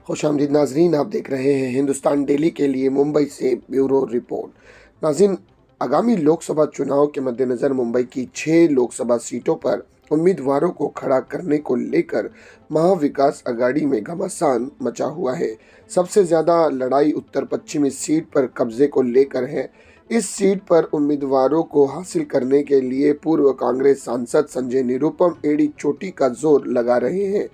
खुशामदीद नाजरीन, आप देख रहे हैं हिंदुस्तान डेली के लिए मुंबई से ब्यूरो रिपोर्ट। नाजरीन, आगामी लोकसभा चुनाव के मद्देनज़र मुंबई की 6 लोकसभा सीटों पर उम्मीदवारों को खड़ा करने को लेकर महाविकास अघाड़ी में घमासान मचा हुआ है। सबसे ज़्यादा लड़ाई उत्तर पश्चिमी सीट पर कब्जे को लेकर है। इस सीट पर उम्मीदवारों को हासिल करने के लिए पूर्व कांग्रेस सांसद संजय निरुपम एड़ी चोटी का जोर लगा रहे हैं,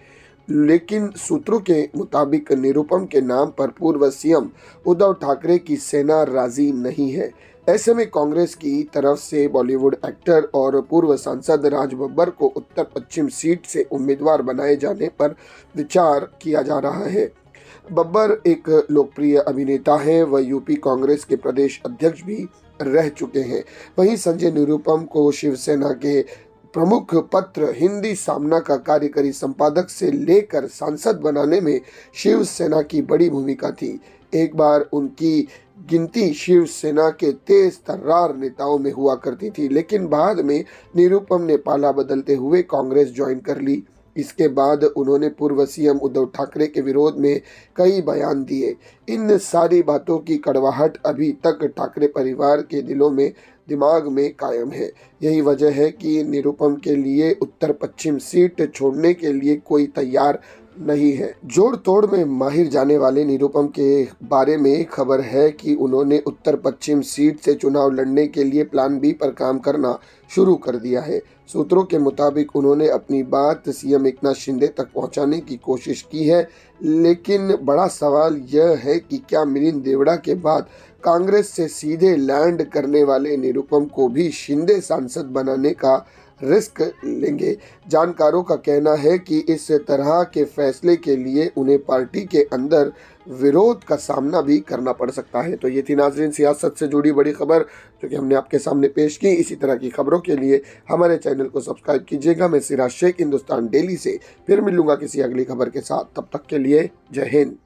लेकिन सूत्रों के मुताबिक निरुपम के नाम पर पूर्व सीएम उद्धव ठाकरे की सेना राजी नहीं है। ऐसे में कांग्रेस की तरफ से बॉलीवुड एक्टर और पूर्व सांसद राज बब्बर को उत्तर पश्चिम सीट से उम्मीदवार बनाए जाने पर विचार किया जा रहा है। बब्बर एक लोकप्रिय अभिनेता हैं, वह यूपी कांग्रेस के प्रदेश अध्यक्ष भी रह चुके हैं। वहीं संजय निरुपम को शिवसेना के प्रमुख पत्र हिंदी सामना का कार्यकारी संपादक से लेकर सांसद बनाने में शिवसेना की बड़ी भूमिका थी। एक बार उनकी गिनती शिवसेना के तेज तर्रार नेताओं में हुआ करती थी, लेकिन बाद में निरुपम ने पाला बदलते हुए कांग्रेस ज्वाइन कर ली। इसके बाद उन्होंने पूर्व सीएम उद्धव ठाकरे के विरोध में कई बयान दिए। इन सारी बातों की कड़वाहट अभी तक ठाकरे परिवार के दिमाग में कायम है। यही वजह है कि निरुपम के लिए उत्तर पश्चिम सीट छोड़ने के लिए कोई तैयार नहीं है। जोड़ तोड़ में माहिर जाने वाले निरुपम के बारे में खबर है कि उन्होंने उत्तर पश्चिम सीट से चुनाव लड़ने के लिए प्लान बी पर काम करना शुरू कर दिया है। सूत्रों के मुताबिक उन्होंने अपनी बात सीएम एकनाथ शिंदे तक पहुंचाने की कोशिश की है, लेकिन बड़ा सवाल यह है कि क्या मिलिंद देवड़ा के बाद कांग्रेस से सीधे लैंड करने वाले निरुपम को भी शिंदे सांसद बनाने का रिस्क लेंगे। जानकारों का कहना है कि इस तरह के फैसले के लिए उन्हें पार्टी के अंदर विरोध का सामना भी करना पड़ सकता है। तो ये थी नाजरीन सियासत से जुड़ी बड़ी खबर जो कि हमने आपके सामने पेश की। इसी तरह की खबरों के लिए हमारे चैनल को सब्सक्राइब कीजिएगा। मैं सिराज शेख, हिंदुस्तान डेली से फिर मिलूंगा किसी अगली खबर के साथ। तब तक के लिए जय हिंद।